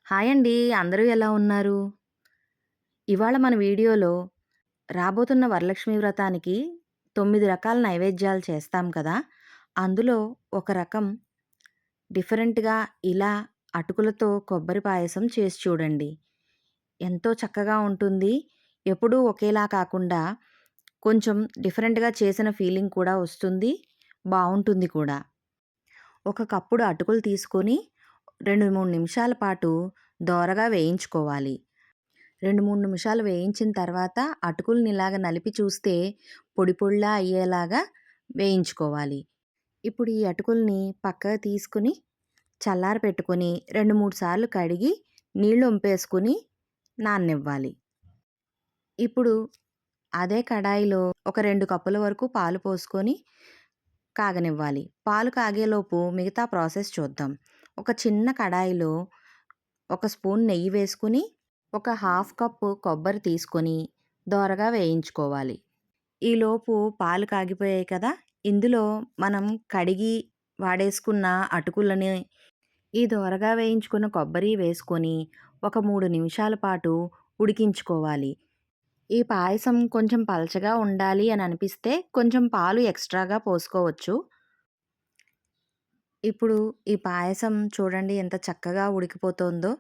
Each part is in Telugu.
హాయ్ అండి. అందరూ ఎలా ఉన్నారు? ఇవాళ మన వీడియోలో రాబోతున్న వరలక్ష్మి వ్రతానికి 9 రకాల నైవేద్యాలు చేస్తాం కదా! అందులో ఒక రకం డిఫరెంట్‌గా ఇలా అటుకులతో కొబ్బరి పాయసం చేసి చూడండి. ఎంతో చక్కగా ఉంటుంది. ఎప్పుడూ ఒకేలా కాకుండా కొంచెం డిఫరెంట్‌గా చేసిన ఫీలింగ్ కూడా వస్తుంది. బావుంటుంది కూడా. ఒక కప్పుడు అటుకులు తీసుకొని 2, 3 నిమిషాల పాటు దోరగా వేయించుకోవాలి. 2, 3 నిమిషాలు వేయించిన తర్వాత అటుకుల్ని ఇలాగ నలిపి చూస్తే పొడి పొడిలా అయ్యేలాగా వేయించుకోవాలి. ఇప్పుడు ఈ అటుకుల్ని పక్కకు తీసుకొని చల్లారపెట్టుకొని 2, 3 సార్లు కడిగి నీళ్లు ఒంపేసుకొని నాననివ్వాలి. ఇప్పుడు అదే కడాయిలో ఒక 2 కప్పుల వరకు పాలు పోసుకొని కాగనివ్వాలి. పాలు కాగేలోపు మిగతా ప్రాసెస్ చూద్దాం. ఒక చిన్న కడాయిలో ఒక స్పూన్ నెయ్యి వేసుకొని ఒక హాఫ్ కప్పు కొబ్బరి తీసుకొని దోరగా వేయించుకోవాలి. ఈలోపు పాలు కాగిపోయాయి కదా! ఇందులో మనం కడిగి వాడేసుకున్న అటుకులని ఈ దోరగా వేయించుకున్న కొబ్బరి వేసుకొని ఒక 3 నిమిషాల పాటు ఉడికించుకోవాలి. ఈ పాయసం కొంచెం పలచగా ఉండాలి అని అనిపిస్తే కొంచెం పాలు ఎక్స్‌ట్రాగా పోసుకోవచ్చు. ఇప్పుడు ఈ పాయసం చూడండి ఎంత చక్కగా ఉడికిపోతోందో.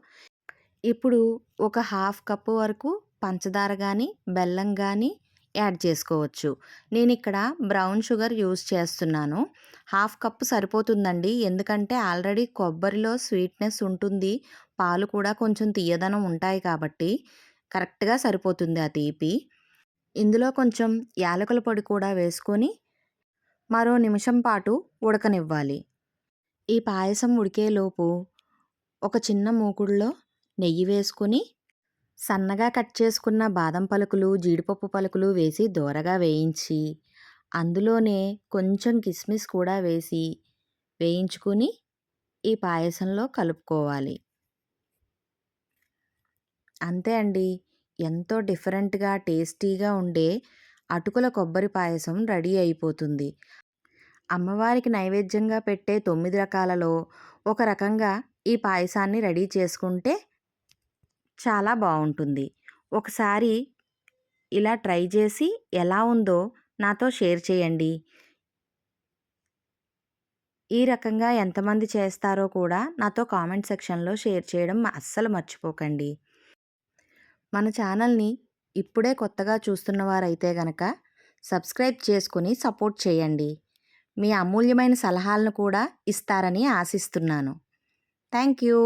ఇప్పుడు ఒక హాఫ్ కప్పు వరకు పంచదార గానీ, బెల్లం గానీ యాడ్ చేసుకోవచ్చు. నేనిక్కడ బ్రౌన్ షుగర్ యూజ్ చేస్తున్నాను. హాఫ్ కప్పు సరిపోతుందండి. ఎందుకంటే ఆల్రెడీ కొబ్బరిలో స్వీట్‌నెస్ ఉంటుంది. పాలు కూడా కొంచెం తియ్యదనం ఉంటాయి కాబట్టి కరెక్ట్‌గా సరిపోతుంది ఆ తీపి. ఇందులో కొంచెం యాలకుల పొడి కూడా వేసుకొని మరో నిమిషం పాటు ఉడకనివ్వాలి. ఈ పాయసం ఉడికేలోపు ఒక చిన్న మూకుడులో నెయ్యి వేసుకొని సన్నగా కట్ చేసుకున్న బాదం పలుకులు, జీడిపప్పు పలుకులు వేసి దోరగా వేయించి, అందులోనే కొంచెం కిస్మిస్ కూడా వేసి వేయించుకొని ఈ పాయసంలో కలుపుకోవాలి. అంతే అండి. ఎంతో డిఫరెంట్‌గా, టేస్టీగా ఉండే అటుకుల కొబ్బరి పాయసం రెడీ అయిపోతుంది. అమ్మవారికి నైవేద్యంగా పెట్టే 9 రకాలలో ఒక రకంగా ఈ పాయసాన్ని రెడీ చేసుకుంటే చాలా బావుంటుంది. ఒకసారి ఇలా ట్రై చేసి ఎలా ఉందో నాతో షేర్ చేయండి. ఈ రకంగా ఎంతమంది చేస్తారో కూడా నాతో కామెంట్ సెక్షన్‌లో షేర్ చేయడం అస్సలు మర్చిపోకండి. మన ఛానల్‌ని ఇప్పుడే కొత్తగా చూస్తున్నవారైతే గనక సబ్స్క్రైబ్ చేసుకొని సపోర్ట్ చేయండి. మీ అమూల్యమైన సలహాలను కూడా ఇస్తారని ఆశిస్తున్నాను. Thank you.